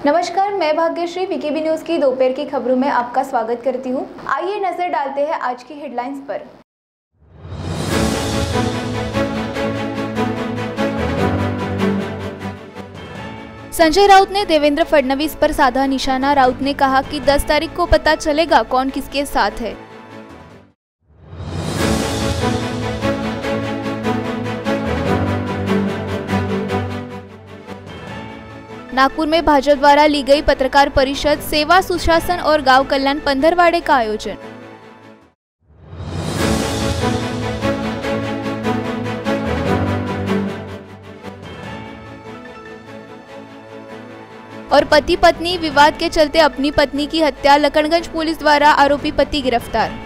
नमस्कार, मैं Bhagyashree VKB news की दोपहर की खबरों में आपका स्वागत करती हूं। आइए नजर डालते हैं आज की हेडलाइंस पर। संजय राउत ने देवेंद्र फडणवीस पर साधा निशाना। राउत ने कहा कि 10 तारीख को पता चलेगा कौन किसके साथ है। नागपुर में भाजपा द्वारा ली गई पत्रकार परिषद, सेवा, सुशासन और गांव कल्याण पंधरवाड़े का आयोजन। और पति पत्नी विवाद के चलते अपनी पत्नी की हत्या, लखनगंज पुलिस द्वारा आरोपी पति गिरफ्तार।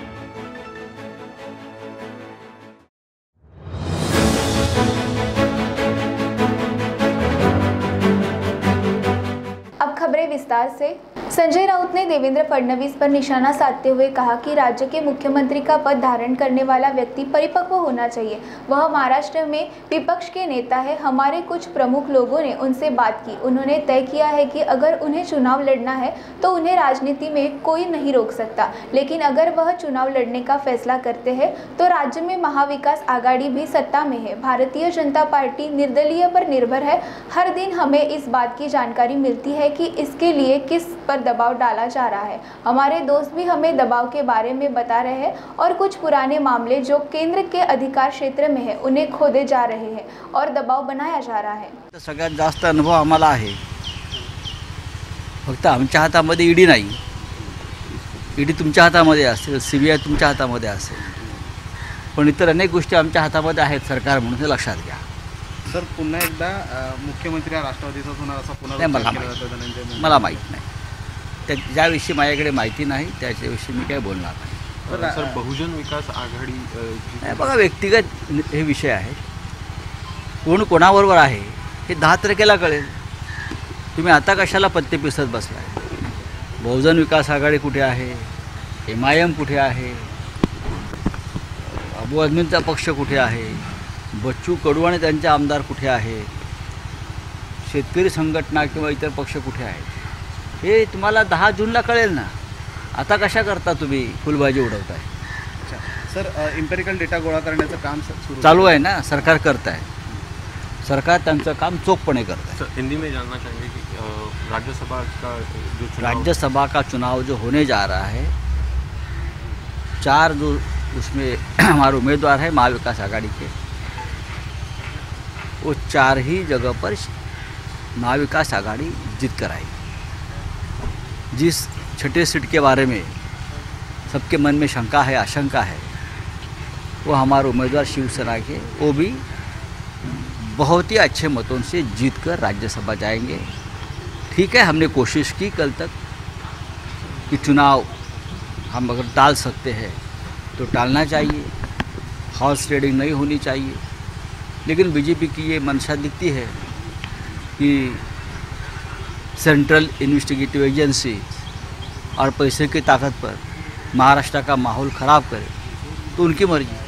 अब खबरें विस्तार से। संजय राउत ने देवेंद्र फडणवीस पर निशाना साधते हुए कहा कि राज्य के मुख्यमंत्री का पद धारण करने वाला व्यक्ति परिपक्व होना चाहिए। वह महाराष्ट्र में विपक्ष के नेता है। हमारे कुछ प्रमुख लोगों ने उनसे बात की। उन्होंने तय किया है कि अगर उन्हें चुनाव लड़ना है तो उन्हें राजनीति में कोई नहीं रोक सकता, लेकिन अगर वह चुनाव लड़ने का फैसला करते हैं तो राज्य में महाविकास आघाड़ी भी सत्ता में है। भारतीय जनता पार्टी निर्दलीय पर निर्भर है। हर दिन हमें इस बात की जानकारी मिलती है कि इसके लिए किस पर दबाव डाला जा रहा है। हमारे दोस्त भी हमें दबाव के बारे में बता रहे हैं और कुछ पुराने मामले जो केंद्र के अधिकार क्षेत्र में है उन्हें खोदे जा रहे हैं और दबाव बनाया जा रहा है। सगळ्यात जास्त अनुभव आम्हाला आहे। फक्त आमच्या हातामध्ये ईडी नाही, ईडी तुमच्या हातामध्ये असेल, सीबीआय तुमच्या हातामध्ये असेल, पण इतर अनेक गोष्टी आमच्या हातामध्ये आहेत सरकार म्हणून ते लक्षात घ्या। सर, पुन्हा एकदा मुख्यमंत्री राष्ट्रवादीचाच होणार असा पुनरुच्चार मला माहीत नाही। ज्याविषयी माझ्याकडे माहिती नाही त्याच्याविषयी मी काय बोलणार नाही। सर, बहुजन विकास आघाडी नाही, बघा व्यक्तिगत हे विषय आहेत। कोण कोणाबरोबर आहे हे 10 तारखेला कळेल। तुम्ही आता कशाला पत्ते पिसत बसलाय? बहुजन विकास आघाडी कुठे आहे? MIM कुठे आहे? अबू आझमींचा पक्ष कुठे आहे? बच्चू कडू आणि त्यांचे आमदार कुठे आहेत? शेतकरी संघटना किंवा इतर पक्ष कुठे आहेत हे तुम्हाला 10 जूनला कळेल ना। आता कशा करता तुम्ही फुलबाजी उडवताय? सर, इम्पेरिकल डेटा गोळा करण्याचं काम चालू आहे ना, सरकार करत आहे। सरकार त्यांचं काम चोखपणे करत है। सर, हिंदी में जानना चाहेंगे कि राज्यसभा का चुनाव जो होने जा रहा है, 4 जो उसमें हमारे उम्मीदवार है महाविकास आघाड़ी के, वो 4 ही जगह पर महाविकास आघाड़ी जीत कर आई। जिस छठे सीट के बारे में सबके मन में शंका है, आशंका है, वो हमारे उम्मीदवार शिवसेना के वो भी बहुत ही अच्छे मतों से जीतकर राज्यसभा जाएंगे। ठीक है, हमने कोशिश की कल तक कि चुनाव हम अगर टाल सकते हैं तो टालना चाहिए, हॉर्स ट्रेडिंग नहीं होनी चाहिए, लेकिन बीजेपी की ये मंशा दिखती है कि सेंट्रल इन्वेस्टिगेटिव एजेंसी और पैसे की ताकत पर महाराष्ट्र का माहौल ख़राब करे तो उनकी मर्जी।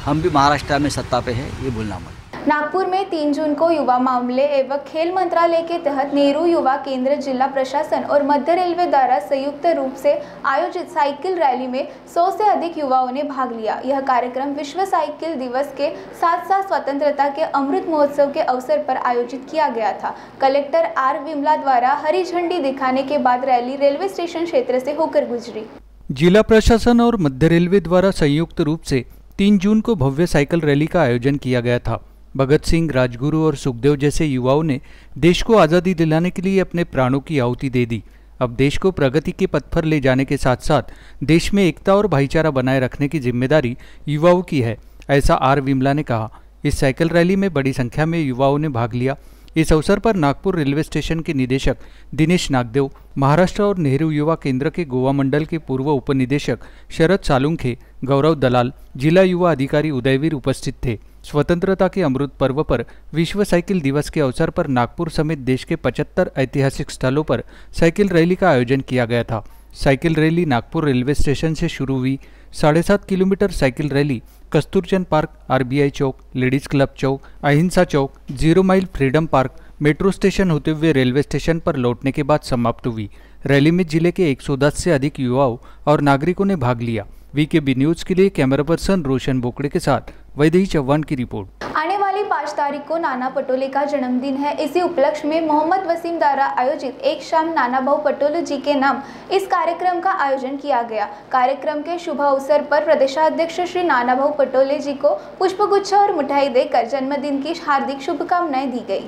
हम भी महाराष्ट्र में सत्ता पे हैं, ये भूलना मत। नागपुर में 3 जून को युवा मामले एवं खेल मंत्रालय के तहत नेहरू युवा केंद्र, जिला प्रशासन और मध्य रेलवे द्वारा संयुक्त रूप से आयोजित साइकिल रैली में 100 से अधिक युवाओं ने भाग लिया। यह कार्यक्रम विश्व साइकिल दिवस के साथ साथ स्वतंत्रता के अमृत महोत्सव के अवसर पर आयोजित किया गया था। कलेक्टर आर विमला द्वारा हरी झंडी दिखाने के बाद रैली रेलवे स्टेशन क्षेत्र से होकर गुजरी। जिला प्रशासन और मध्य रेलवे द्वारा संयुक्त रूप से 3 जून को भव्य साइकिल रैली का आयोजन किया गया था। भगत सिंह, राजगुरु और सुखदेव जैसे युवाओं ने देश को आज़ादी दिलाने के लिए अपने प्राणों की आहुति दे दी। अब देश को प्रगति के पथ पर ले जाने के साथ साथ देश में एकता और भाईचारा बनाए रखने की जिम्मेदारी युवाओं की है, ऐसा आर विमला ने कहा। इस साइकिल रैली में बड़ी संख्या में युवाओं ने भाग लिया। इस अवसर पर नागपुर रेलवे स्टेशन के निदेशक दिनेश नागदेव, महाराष्ट्र और नेहरू युवा केंद्र के गोवा मंडल के पूर्व उपनिदेशक शरद सालुंखे, गौरव दलाल, जिला युवा अधिकारी उदयवीर उपस्थित थे। स्वतंत्रता के अमृत पर्व पर विश्व साइकिल दिवस के अवसर पर नागपुर समेत देश के 75 ऐतिहासिक स्थलों पर साइकिल रैली का आयोजन किया गया था। Cycle rally Nagpur railway station से शुरू हुई। 7.5 kilometre cycle rally Kasturchand park, RBI चौक, लेडीज क्लब चौक, अहिंसा चौक, 0 mile freedom park, metro station होते हुए रेलवे स्टेशन पर लौटने के बाद समाप्त हुई। रैली में जिले के 110 से अधिक युवाओं और नागरिकों ने भाग लिया। वीकेबी न्यूज के लिए कैमरा पर्सन रोशन बोकड़े के साथ वैदेही चौहान की रिपोर्ट। आने वाली 5 तारीख को नाना पटोले का जन्मदिन है। इसी उपलक्ष्य में मोहम्मद वसीम द्वारा आयोजित एक शाम नाना भाऊ पटोले जी के नाम इस कार्यक्रम का आयोजन किया गया। कार्यक्रम के शुभ अवसर पर प्रदेशाध्यक्ष श्री नाना भाऊ पटोले जी को पुष्पगुच्छ और मिठाई देकर जन्मदिन की हार्दिक शुभकामनाएं दी गई।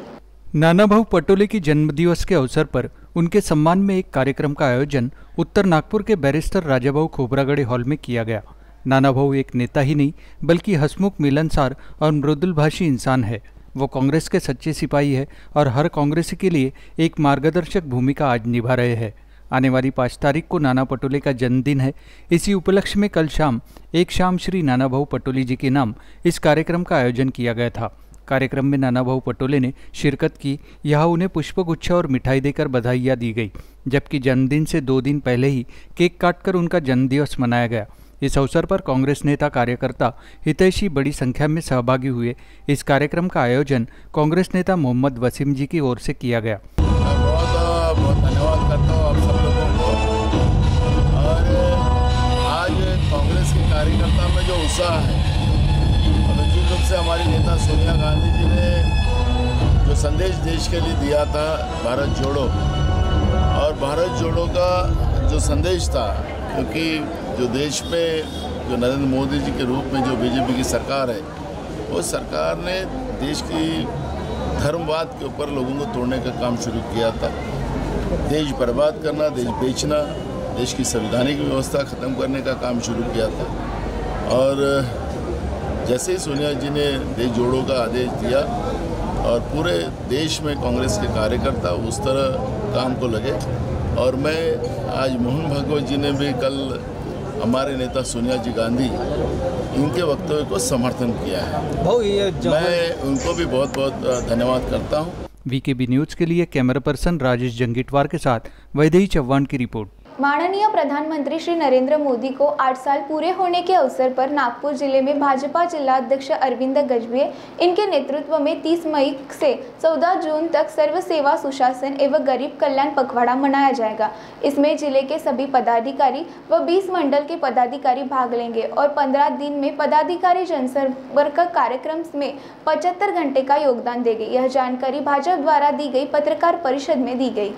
नाना भाऊ पटोले की जन्मदिवस के अवसर पर उनके सम्मान में एक कार्यक्रम का आयोजन उत्तर नागपुर के बैरिस्टर राजाभाऊ खोबरागड़े हॉल में किया गया। नाना भाऊ एक नेता ही नहीं बल्कि हंसमुख, मिलनसार और मृदुलभाषी इंसान है। वो कांग्रेस के सच्चे सिपाही है और हर कांग्रेसी के लिए एक मार्गदर्शक भूमिका आज निभा रहे हैं। आने वाली 5 तारीख को नाना पटोले का जन्मदिन है। इसी उपलक्ष्य में कल शाम एक शाम श्री नाना भाऊ पटोले जी के नाम इस कार्यक्रम का आयोजन किया गया था। कार्यक्रम में नाना भाऊ पटोले ने शिरकत की। यहाँ उन्हें पुष्पगुच्छ और मिठाई देकर बधाइयाँ दी गई, जबकि जन्मदिन से 2 दिन पहले ही केक काटकर उनका जन्मदिवस मनाया गया। इस अवसर पर कांग्रेस नेता, कार्यकर्ता, हितैषी बड़ी संख्या में सहभागी हुए। इस कार्यक्रम का आयोजन कांग्रेस नेता मोहम्मद वसीम जी की ओर से किया गया। बहुत धन्यवाद करता हूँ आप सब लोगों को। और आज कांग्रेस के कार्यकर्ता में जो उत्साह है, जिन रूप से हमारी नेता सोनिया गांधी जी ने जो संदेश देश के लिए दिया था, भारत जोड़ो, और भारत जोड़ो का जो संदेश था, क्योंकि जो देश में जो नरेंद्र मोदी जी के रूप में जो बीजेपी की सरकार है, वो सरकार ने देश की धर्मवाद के ऊपर लोगों को तोड़ने का काम शुरू किया था। देश बर्बाद करना, देश बेचना, देश की संवैधानिक व्यवस्था ख़त्म करने का काम शुरू किया था। और जैसे ही सोनिया जी ने देश जोड़ो का आदेश दिया और पूरे देश में कांग्रेस के कार्यकर्ता उस तरह काम को लगे, और मैं आज मोहन भागवत जी ने भी कल हमारे नेता सोनिया जी गांधी इनके वक्तव्य को समर्थन किया है। मैं उनको भी बहुत बहुत धन्यवाद करता हूँ। वीकेबी न्यूज के लिए कैमरा पर्सन राजेश जंगीटवार के साथ वैदेही चौहान की रिपोर्ट। माननीय प्रधानमंत्री श्री नरेंद्र मोदी को 8 साल पूरे होने के अवसर पर नागपुर जिले में भाजपा जिलाध्यक्ष अरविंद गजभिये इनके नेतृत्व में 30 मई से 14 जून तक सर्व सेवा सुशासन एवं गरीब कल्याण पखवाड़ा मनाया जाएगा। इसमें जिले के सभी पदाधिकारी व 20 मंडल के पदाधिकारी भाग लेंगे और 15 दिन में पदाधिकारी जनसंपर्क कार्यक्रम में 75 घंटे का योगदान देंगे। यह जानकारी भाजपा द्वारा दी गई पत्रकार परिषद में दी गई।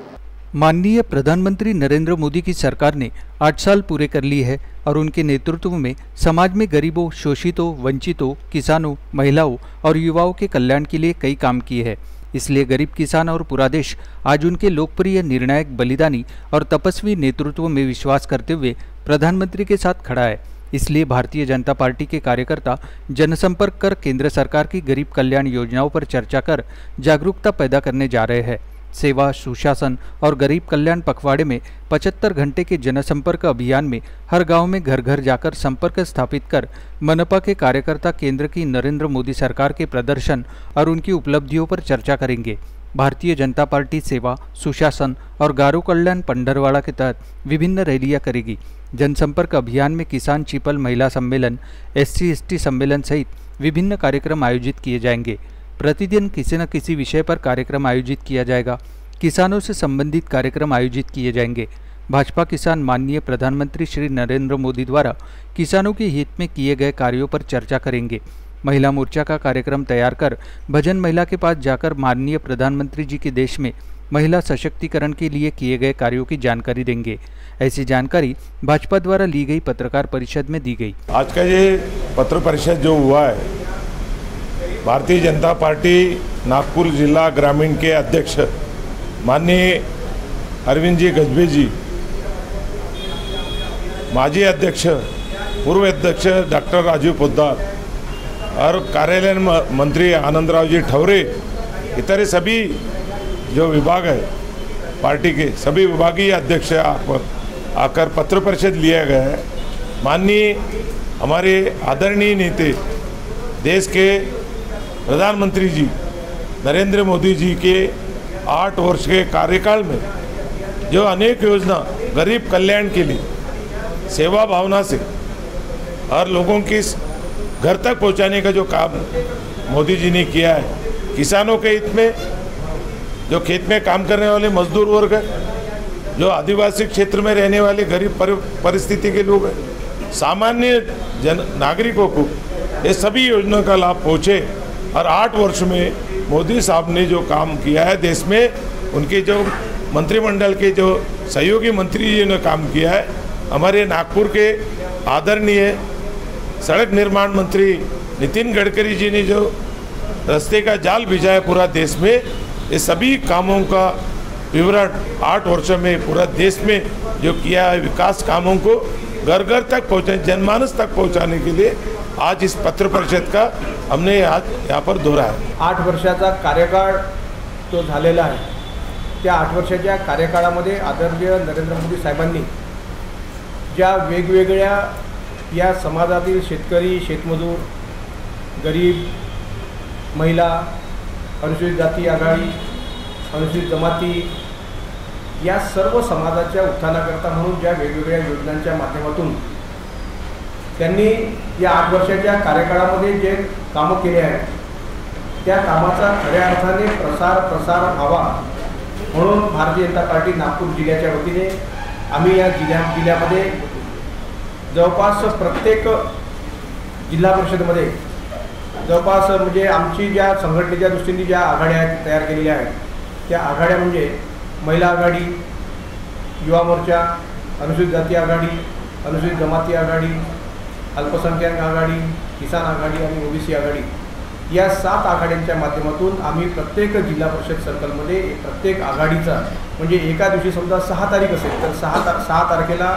माननीय प्रधानमंत्री नरेंद्र मोदी की सरकार ने 8 साल पूरे कर लिए हैं और उनके नेतृत्व में समाज में गरीबों, शोषितों, वंचितों, किसानों, महिलाओं और युवाओं के कल्याण के लिए कई काम किए हैं। इसलिए गरीब किसान और पूरा देश आज उनके लोकप्रिय, निर्णायक, बलिदानी और तपस्वी नेतृत्व में विश्वास करते हुए प्रधानमंत्री के साथ खड़ा है। इसलिए भारतीय जनता पार्टी के कार्यकर्ता जनसंपर्क कर केंद्र सरकार की गरीब कल्याण योजनाओं पर चर्चा कर जागरूकता पैदा करने जा रहे हैं। सेवा, सुशासन और गरीब कल्याण पखवाड़े में 75 घंटे के जनसंपर्क अभियान में हर गांव में घर घर जाकर संपर्क स्थापित कर मनपा के कार्यकर्ता केंद्र की नरेंद्र मोदी सरकार के प्रदर्शन और उनकी उपलब्धियों पर चर्चा करेंगे। भारतीय जनता पार्टी सेवा, सुशासन और गारो कल्याण पंडरवाड़ा के तहत विभिन्न रैलियां करेगी। जनसंपर्क अभियान में किसान चीपल महिला सम्मेलन, SC/ST सम्मेलन सहित विभिन्न कार्यक्रम आयोजित किए जाएंगे। प्रतिदिन किसी न किसी विषय पर कार्यक्रम आयोजित किया जाएगा। किसानों से संबंधित कार्यक्रम आयोजित किए जाएंगे। भाजपा किसान माननीय प्रधानमंत्री श्री नरेंद्र मोदी द्वारा किसानों के हित में किए गए कार्यों पर चर्चा करेंगे। महिला मोर्चा का कार्यक्रम तैयार कर भजन महिला के पास जाकर माननीय प्रधानमंत्री जी के देश में महिला सशक्तिकरण के लिए किए गए कार्यों की जानकारी देंगे। ऐसी जानकारी भाजपा द्वारा ली गई पत्रकार परिषद में दी गई। आज का ये पत्र परिषद जो हुआ है, भारतीय जनता पार्टी नागपुर जिला ग्रामीण के अध्यक्ष माननीय अरविंद जी गजभिये जी, माजी अध्यक्ष, पूर्व अध्यक्ष डॉक्टर राजीव पोद्दार और कार्यालयीन मंत्री आनंदराव जी ठौरे, इतने सभी जो विभाग है पार्टी के सभी विभागीय अध्यक्ष आकर पत्र परिषद लिया गया है। माननीय हमारे आदरणीय नेते देश के प्रधानमंत्री जी नरेंद्र मोदी जी के 8 वर्ष के कार्यकाल में जो अनेक योजना गरीब कल्याण के लिए सेवा भावना से और लोगों की घर तक पहुंचाने का जो काम मोदी जी ने किया है, किसानों के हित में जो खेत में काम करने वाले मजदूर वर्ग है, जो आदिवासी क्षेत्र में रहने वाले गरीब परिस्थिति के लोग हैं, सामान्य नागरिकों को ये सभी योजनाओं का लाभ पहुँचे। और 8 वर्ष में मोदी साहब ने जो काम किया है देश में, उनके जो मंत्रिमंडल के जो सहयोगी मंत्री जी ने काम किया है, हमारे नागपुर के आदरणीय सड़क निर्माण मंत्री नितिन गडकरी जी ने जो रास्ते का जाल बिछाया पूरा देश में, ये सभी कामों का विवरण 8 वर्षों में पूरा देश में जो किया है विकास कामों को घर घर तक पहुँचाने, जनमानस तक पहुँचाने के लिए आज इस पत्र परिषद का हमने आज यहाँ पर दोहराया। 8 वर्षाचा कार्यकाळ तो झालेला आहे। त्या 8 वर्षाच्या कार्यकाळामध्ये आदरणीय नरेंद्र मोदी साहेबांनी ज्या वेगवेगळ्या या समाजातील शेतकरी, शेतमजूर, गरीब, महिला, अनुसूचित जाती आघाडी, अनुसूचित जमाती या सर्व समाजाच्या उत्थानाकरता म्हणून ज्या वेगवेगळ्या योजनांच्या माध्यमातून त्यांनी या 8 वर्षाच्या कार्यकाळामध्ये जे कामं केले आहेत, त्या कामाचा खऱ्या अर्थाने प्रसार व्हावा म्हणून भारतीय जनता पार्टी नागपूर जिल्ह्याच्या वतीने आम्ही या जिल्ह्यामध्ये जवळपास प्रत्येक जिल्हा परिषदेमध्ये जवळपास म्हणजे आमची ज्या संघटनेच्या दृष्टीने ज्या आघाड्या आहेत तयार केलेल्या आहेत, त्या आघाड्या म्हणजे महिला आघाडी, युवा मोर्चा, अनुसूचित जाती आघाडी, अनुसूचित जमाती आघाडी, अल्पसंख्याक आघाडी, किसान आघाडी आणि ओबीसी आघाडी या 7 आघाड्यांच्या माध्यमातून आम्ही प्रत्येक जिल्हा परिषद सर्कलमध्ये प्रत्येक आघाडीचा म्हणजे एका दिवशी समजा 6 तारीख असेल तर 6 तारखेला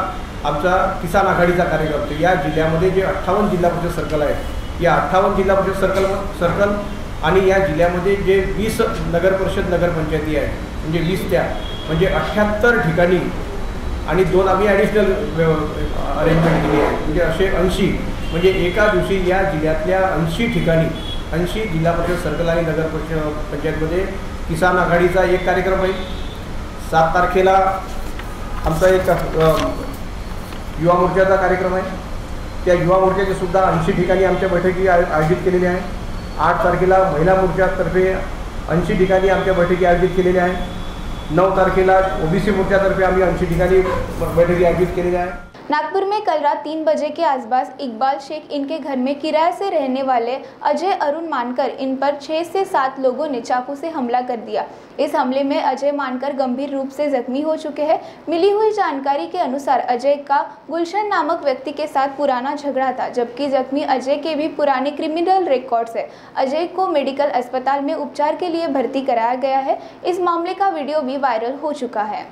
आमचा किसान आघाडीचा कार्यक्रम होतो। या जिल्ह्यामध्ये जे 58 जिल्हा परिषद सर्कल आहेत, या 58 जिल्हा परिषद सर्कल आणि या जिल्ह्यामध्ये जे 20 नगर परिषद नगरपंचायती आहेत म्हणजे 20 त्या म्हणजे 78 ठिकाणी आणि 2 आम्ही ॲडिशनल अरेंजमेंट केली आहे म्हणजे असे 80 म्हणजे एका दिवशी या जिल्ह्यातल्या 80 ठिकाणी 80 जिल्हा परिषद सर्कल आणि नगर पंचायतमध्ये किसान आघाडीचा एक कार्यक्रम आहे। 7 तारखेला आमचा एक युवा मोर्चाचा कार्यक्रम आहे, त्या युवा मोर्चाचे सुद्धा 80 ठिकाणी आमच्या बैठकी आयोजित केलेल्या आहे। 8 तारखेला महिला मोर्चातर्फे 80 ठिकाणी आमच्या बैठकी आयोजित केलेल्या आहे। 9 तारखेला ओबीसी मोर्चातर्फे आम्ही 80 ठिकाणी बैठकी आयोजित केलेल्या आहे। नागपुर में कल रात 3 बजे के आसपास इकबाल शेख इनके घर में किराए से रहने वाले अजय अरुण मानकर इन पर 6 से 7 लोगों ने चाकू से हमला कर दिया। इस हमले में अजय मानकर गंभीर रूप से जख्मी हो चुके हैं। मिली हुई जानकारी के अनुसार अजय का गुलशन नामक व्यक्ति के साथ पुराना झगड़ा था, जबकि जख्मी अजय के भी पुराने क्रिमिनल रिकॉर्ड्स है। अजय को मेडिकल अस्पताल में उपचार के लिए भर्ती कराया गया है। इस मामले का वीडियो भी वायरल हो चुका है।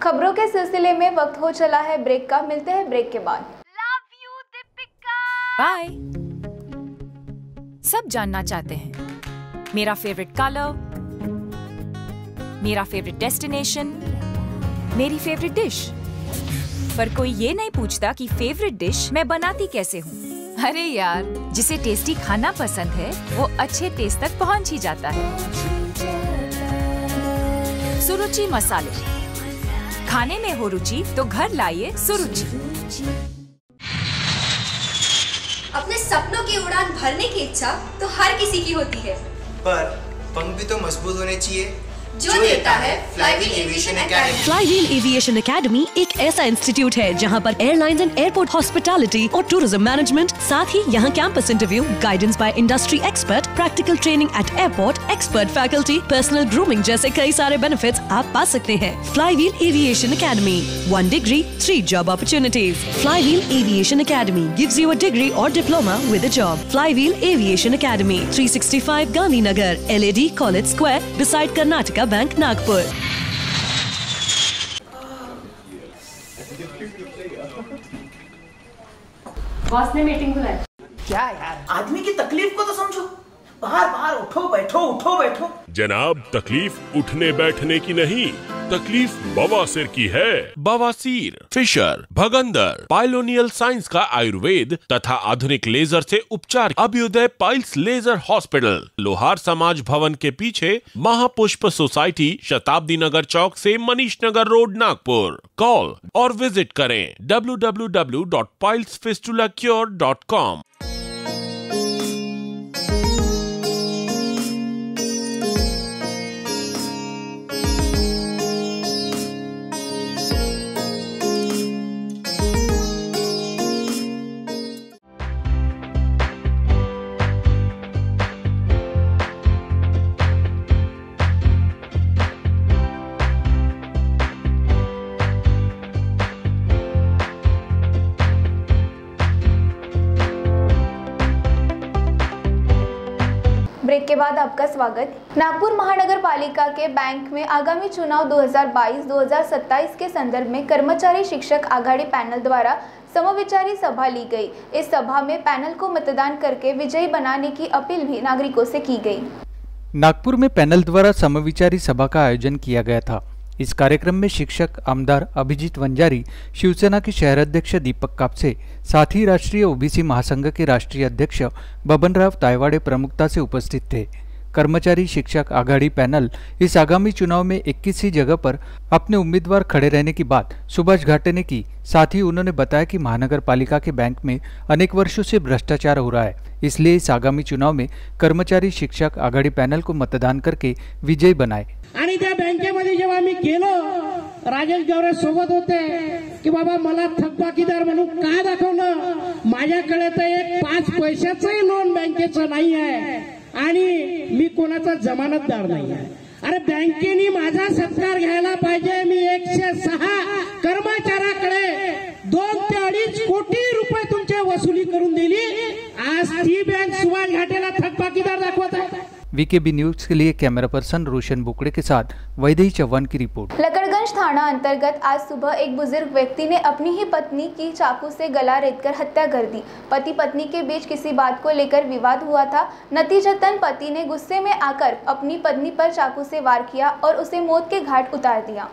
खबरों के सिलसिले में वक्त हो चला है ब्रेक का। मिलते हैं ब्रेक के बाद। बाय। सब जानना चाहते हैं मेरा फेवरेट कलर, मेरा फेवरेट डेस्टिनेशन, मेरी फेवरेट डिश, पर कोई ये नहीं पूछता कि फेवरेट डिश मैं बनाती कैसे हूँ। अरे यार, जिसे टेस्टी खाना पसंद है वो अच्छे टेस्ट तक पहुँच ही जाता है। सुरुचि मसाले, खाने में हो रुचि तो घर लाइए सुरुचि। अपने सपनों की उड़ान भरने की इच्छा तो हर किसी की होती है, पर पंख भी तो मजबूत होने चाहिए जो देता है flywheel aviation academy. Flywheel aviation academy एक ऐसा इंस्टीट्यूट है जहां पर एयरलाइंस एंड एयरपोर्ट हॉस्पिटैलिटी और टूरिज्म मैनेजमेंट, साथ ही यहां campus interview, guidance by industry expert, practical training at airport, expert faculty, personal grooming जैसे कई सारे बेनिफिट्स आप पा सकते हैं। Flywheel aviation academy, 1 degree, 3 job opportunities. Flywheel Aviation Academy gives you a degree or diploma with a job. Flywheel Aviation Academy, 365 Gandhinagar, LAD College Square, beside Karnataka Bank, Nagpur. Boss ने meeting बुलाई। क्या यार, आदमी की तकलीफ को तो समझो। बाहर बाहर उठो बैठो। जनाब, तकलीफ उठने बैठने की नहीं, तकलीफ बवासीर की है। बवासीर, फिशर, भगंदर, पाइलोनियल साइंस का आयुर्वेद तथा आधुनिक लेजर से उपचार। अभ्युदय पाइल्स लेजर हॉस्पिटल, लोहार समाज भवन के पीछे, महापुष्प सोसाइटी, शताब्दी नगर चौक से मनीष नगर रोड, नागपुर। कॉल और विजिट करें www.pilesfistulacure.com। ब्रेक के बाद आपका स्वागत। नागपुर महानगर पालिका के बैंक में आगामी चुनाव 2022-2027 के संदर्भ में कर्मचारी शिक्षक आघाड़ी पैनल द्वारा समविचारी सभा ली गई। इस सभा में पैनल को मतदान करके विजयी बनाने की अपील भी नागरिकों से की गई। नागपुर में पैनल द्वारा समविचारी सभा का आयोजन किया गया था। इस कार्यक्रम में शिक्षक आमदार अभिजीत वंजारी, शिवसेना के शहर अध्यक्ष दीपक कापसे, साथ ही राष्ट्रीय ओबीसी महासंघ के राष्ट्रीय अध्यक्ष बबनराव तायवाड़े प्रमुखता से उपस्थित थे। कर्मचारी शिक्षक आघाड़ी पैनल इस आगामी चुनाव में 21 जगह पर अपने उम्मीदवार खड़े रहने की बात सुभाष घाटे ने की। साथ ही उन्होंने बताया कि महानगर पालिका के बैंक में अनेक वर्षों से भ्रष्टाचार हो रहा है, इसलिए इस आगामी चुनाव में कर्मचारी शिक्षक आघाड़ी पैनल को मतदान करके विजयी बनाए। आणि त्या बँकेमध्ये जेव्हा आम्ही गेलो, राजेश गवरे सोबत होते की बाबा मला थकबाकीदार म्हणून का दाखवणं, माझ्याकडे तर एक 5 पैशाचंही लोन बँकेचं नाही आहे आणि मी कोणाचा जमानतदार नाही आहे। अरे बँकेने माझा सत्कार घ्यायला पाहिजे। मी 106 कर्मचाऱ्याकडे 2 ते 2.5 कोटी रुपये तुमच्या वसुली करून दिली। आज ती बँक सुभाष घाटेला थकबाकीदार दाखवत आहे। वीकेबी न्यूज के लिए कैमरा पर्सन रोशन बोकड़े के साथ वैदेही चौहान की रिपोर्ट। लकड़गंज थाना अंतर्गत आज सुबह एक बुजुर्ग व्यक्ति ने अपनी ही पत्नी की चाकू से गला रेतकर हत्या कर दी। पति पत्नी के बीच किसी बात को लेकर विवाद हुआ था। नतीजतन पति ने गुस्से में आकर अपनी पत्नी पर चाकू से वार किया और उसे मौत के घाट उतार दिया।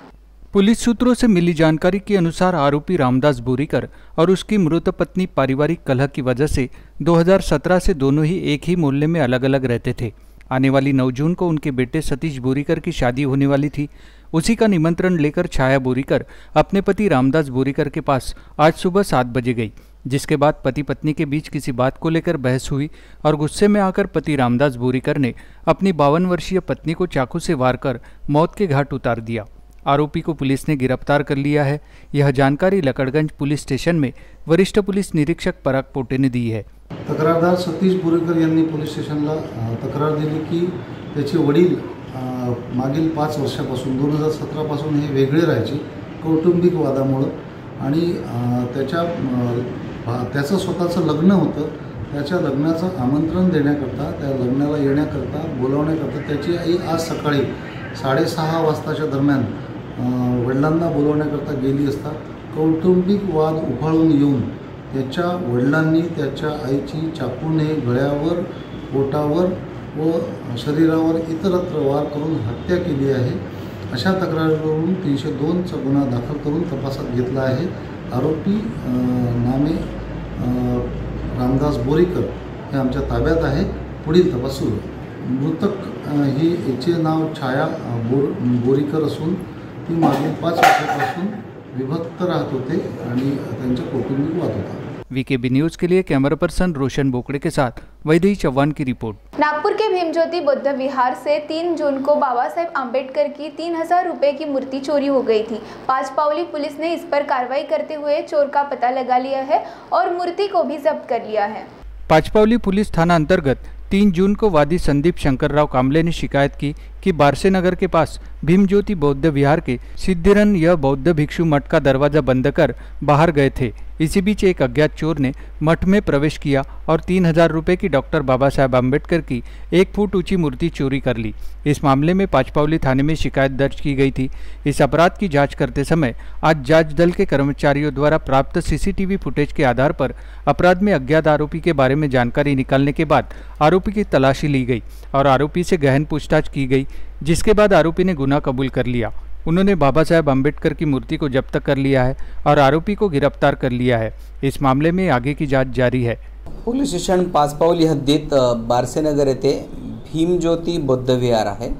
पुलिस सूत्रों से मिली जानकारी के अनुसार आरोपी रामदास बोरीकर और उसकी मृत पत्नी पारिवारिक कलह की वजह से 2017 से दोनों ही एक ही मोहल्ले में अलग अलग रहते थे। आने वाली 9 जून को उनके बेटे सतीश बोरीकर की शादी होने वाली थी। उसी का निमंत्रण लेकर छाया बोरीकर अपने पति रामदास बोरीकर के पास आज सुबह 7 बजे गई, जिसके बाद पति पत्नी के बीच किसी बात को लेकर बहस हुई और गुस्से में आकर पति रामदास बोरीकर ने अपनी 52 वर्षीय पत्नी को चाकू से वार कर मौत के घाट उतार दिया। आरोपी को पुलिस ने गिरफ्तार कर लिया है। यह जानकारी लकड़गंज पुलिस स्टेशन में वरिष्ठ पुलिस निरीक्षक पराग पोटे ने दी है। तक्रारदार सतीश बोरीकर यांनी पोलीस स्टेशनला तक्रार दिली की त्याचे वडील मागील 5 वर्षापासून 2017 पासून हे वेगळे राहायचे कौटुंबिक वादामुळे आणि त्याचं स्वतःचं लग्न होतं। त्याच्या लग्नाचं आमंत्रण देण्याकरता, त्या लग्नाला येण्याकरता बोलवण्याकरता त्याची आई आज सकाळी 6:30 वाजताच्या दरम्यान वडिलांना बोलवण्याकरता गेली असता कौटुंबिक वाद उफाळून येऊन त्याच्या वडिलांनी त्याच्या आईची चाकूने गळ्यावर, पोटावर व शरीरावर इतरत्र वार करून हत्या केली आहे। अशा तक्रारीवरून 302चा गुन्हा दाखल करून तपासात घेतला आहे। आरोपी नामे रामदास बोरीकर हे आमच्या ताब्यात आहे। पुढील तपास सुरू आहे। मृतक ही हिचे नाव छाया बोरीकर असून ती मागील 5 वर्षापासून विभक्त राहत होते आणि त्यांचा कौटुंबिक वाद होता। वीकेबी न्यूज के लिए कैमरा पर्सन रोशन बोकड़े के साथ वैदेही चौहान की रिपोर्ट। नागपुर के भीमज्योति बौद्ध विहार से 3 जून को बाबा साहेब आम्बेडकर की 3000 रुपए की मूर्ति चोरी हो गई थी। 5 पावली पुलिस ने इस पर कार्रवाई करते हुए चोर का पता लगा लिया है और मूर्ति को भी जब्त कर लिया है। 5 पावली पुलिस थाना अंतर्गत 3 जून को वादी संदीप शंकरराव कामले ने शिकायत की कि बारसे नगर के पास भीमज्योति बौद्ध विहार के सिद्धिरन यह बौद्ध भिक्षु मठ का दरवाजा बंद कर बाहर गए थे। इसी बीच एक अज्ञात चोर ने मठ में प्रवेश किया और 3000 रुपये की डॉक्टर बाबा साहेब आम्बेडकर की 1 फुट ऊंची मूर्ति चोरी कर ली। इस मामले में पाचपावली थाने में शिकायत दर्ज की गई थी। इस अपराध की जांच करते समय आज जांच दल के कर्मचारियों द्वारा प्राप्त सीसीटीवी फुटेज के आधार पर अपराध में अज्ञात आरोपी के बारे में जानकारी निकालने के बाद आरोपी की तलाशी ली गई और आरोपी से गहन पूछताछ की गई, जिसके बाद आरोपी ने गुनाह कबूल कर लिया। उन्होंने बाबा साहेब आम्बेडकर की मूर्ति को जब्त कर लिया है और आरोपी को गिरफ्तार कर लिया है। इस मामले में आगे की जांच जारी है। पोलीस स्टेशन पाचपावली हद्दीत बारसेनगर येथे भीमज्योती बौद्धविहार आहे।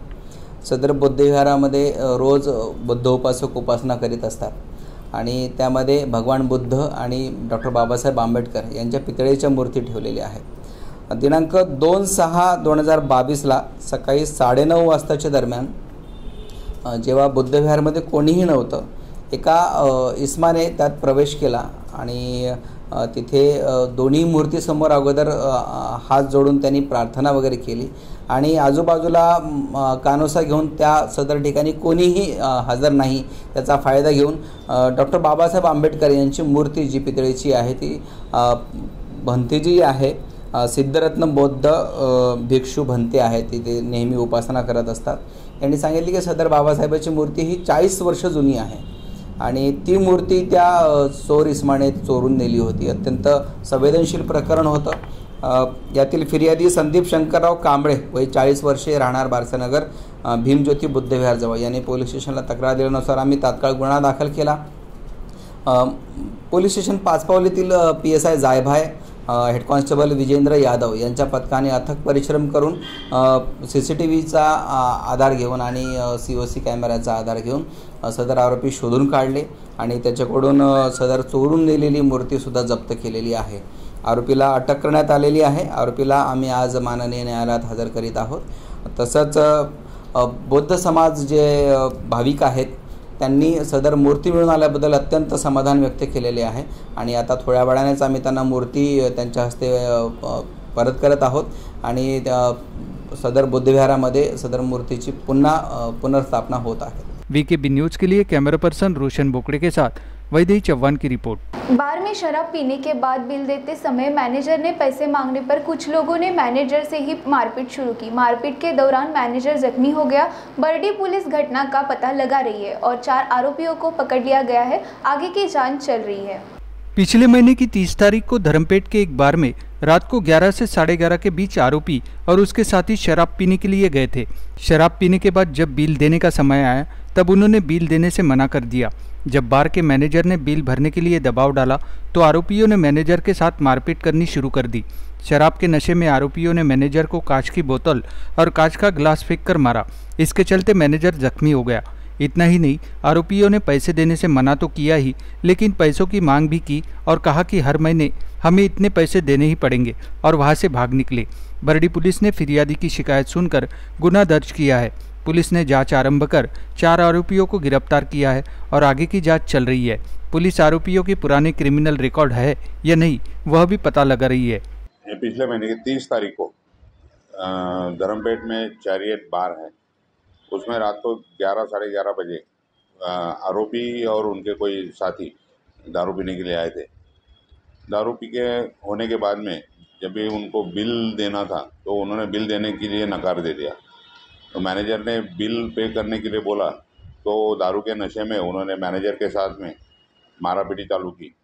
सदर बौद्धविहारामध्ये रोज बुद्ध उपासक उपासना करीत असतात आणि त्यामध्ये भगवान बुद्ध आणि डॉक्टर बाबासाहेब आंबेडकर यांच्या पितळेच्या मूर्ती ठेवलेल्या आहेत। दिनांक 2/6/2022 सकाळी 9:30 वाजताच्या दरम्यान जेव्हा बुद्धविहारमध्ये कोणीही नव्हतं, एका इस्माने त्यात प्रवेश केला आणि तिथे दोन्ही मूर्तीसमोर अगोदर हात जोडून त्यांनी प्रार्थना वगैरे केली आणि आजूबाजूला कानोसा घेऊन त्या सदर ठिकाणी कोणीही हजर नाही त्याचा फायदा घेऊन डॉक्टर बाबासाहेब आंबेडकर यांची मूर्ती जी पितळेची आहे ती भंते जी आहे, सिद्धरत्न बौद्ध भिक्षू भंते आहेत, तिथे नेहमी उपासना करत असतात। त्यांनी सांगितले की सदर बाबासाहेबाची मूर्ती ही 40 वर्ष जुनी आहे आणि ती मूर्ती त्या चोर इस्माने चोरून नेली होती। अत्यंत संवेदनशील प्रकरण होतं। यातील फिर्यादी संदीप शंकरराव कांबळे वय 40 वर्षे राहणार बारसेनगर भीमज्योती बुद्धविहारजवळ यांनी पोलीस स्टेशनला तक्रार दिल्यानुसार आम्ही तात्काळ गुन्हा दाखल केला। पोलीस स्टेशन पाचपावलीतील PSI Jaybhay head constable Vijendra Yadav यांच्या पथकाने अथक परिश्रम करून CCTVचा आधार घेऊन आणि COC कॅमेऱ्याचा आधार घेऊन सदर आरोपी शोधून काढले आणि त्याच्याकडून सदर चोरून नेलेली मूर्तीसुद्धा जप्त केलेली आहे। आरोपीला अटक करण्यात आलेली आहे। आरोपीला आम्ही आज माननीय न्यायालयात हजर करीत आहोत। तसंच बौद्ध समाज जे भाविक आहेत त्यांनी सदर मूर्ती मिळून आल्याबद्दल अत्यंत समाधान व्यक्त केलेले आहे आणि आता थोड्या वेळानेच आम्ही त्यांना मूर्ती त्यांच्या हस्ते परत करत आहोत आणि सदर बुद्धविहारामध्ये सदर मूर्तीची पुनर्स्थापना होत आहे। VKB न्यूज़ के लिए कैमरा पर्सन रोशन बोकड़े के साथ वैदेही चौहान की रिपोर्ट। बार में शराब पीने के बाद बिल देते समय मैनेजर ने पैसे मांगने पर कुछ लोगों ने मैनेजर से ही मारपीट शुरू की। मारपीट के दौरान मैनेजर जख्मी हो गया। बरडी पुलिस घटना का पता लगा रही है और 4 आरोपियों को पकड़ लिया गया है। आगे की जांच चल रही है। पिछले महीने की 30 तारीख को धर्मपेट के एक बार में रात को 11 से 11:30 के बीच आरोपी और उसके साथी शराब पीने के लिए गए थे। शराब पीने के बाद जब बिल देने का समय आया तब उन्होंने बिल देने से मना कर दिया। जब बार के मैनेजर ने बिल भरने के लिए दबाव डाला तो आरोपियों ने मैनेजर के साथ मारपीट करनी शुरू कर दी। शराब के नशे में आरोपियों ने मैनेजर को कांच की बोतल और कांच का गिलास फेंककर मारा। इसके चलते मैनेजर जख्मी हो गया। इतना ही नहीं, आरोपियों ने पैसे देने से मना तो किया ही, लेकिन पैसों की मांग भी की और कहा कि हर महीने हमें इतने पैसे देने ही पड़ेंगे और वहां से भाग निकले। बरडी पुलिस ने फिरियादी की शिकायत सुनकर गुना दर्ज किया है। पुलिस ने जांच आरंभ कर 4 आरोपियों को गिरफ्तार किया है और आगे की जांच चल रही है। पुलिस आरोपियों के पुराने क्रिमिनल रिकॉर्ड है या नहीं वह भी पता लगा रही है। पिछले महीने की 30 तारीख को धर्मपेट में चैरियट बार है, उसमें रात को 11 साढ़े 11 बजे आरोपी और उनके कोई साथी दारू पीने के लिए आए थे। दारू पी के होने के बाद में जब भी उनको बिल देना था तो उन्होंने बिल देने के लिए नकार दे दिया। तो मैनेजर ने बिल पे करने के लिए बोला तो दारू के नशे में उन्होंने मैनेजर के साथ में मारापीटी चालू की।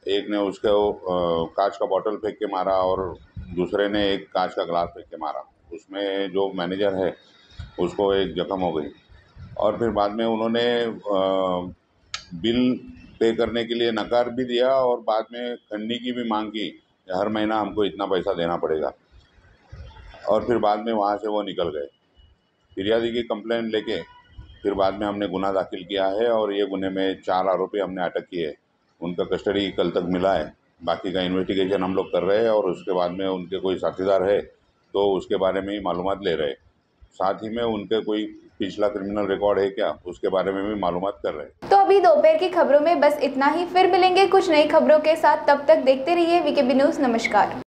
एक ने उसको कांच का बॉटल फेंक के मारा और दूसरे ने एक कांच का गिलास फेंक के मारा। उसमें जो मैनेजर है उसको एक जख्म हो गई और फिर बाद में उन्होंने बिल पे करने के लिए नकार भी दिया और बाद में खंडनी की भी मांग की, हर महीना हमको इतना पैसा देना पड़ेगा। और फिर बाद में वहाँ से वो निकल गए। फिरियादी की कंप्लेंट लेके फिर बाद में हमने गुना दाखिल किया है और ये गुने में 4 आरोपी हमने अटक किए। उनका कस्टडी कल तक मिला है। बाकी का इन्वेस्टिगेशन हम लोग कर रहे हैं और उसके बाद में उनके कोई साथीदार है तो उसके बारे में ही मालूमात ले रहे हैं। साथ ही में उनके कोई पिछला क्रिमिनल रिकॉर्ड है क्या उसके बारे में भी मालूमात कर रहे हैं। तो अभी दोपहर की खबरों में बस इतना ही। फिर मिलेंगे कुछ नई खबरों के साथ। तब तक देखते रहिए VKB न्यूज़। नमस्कार।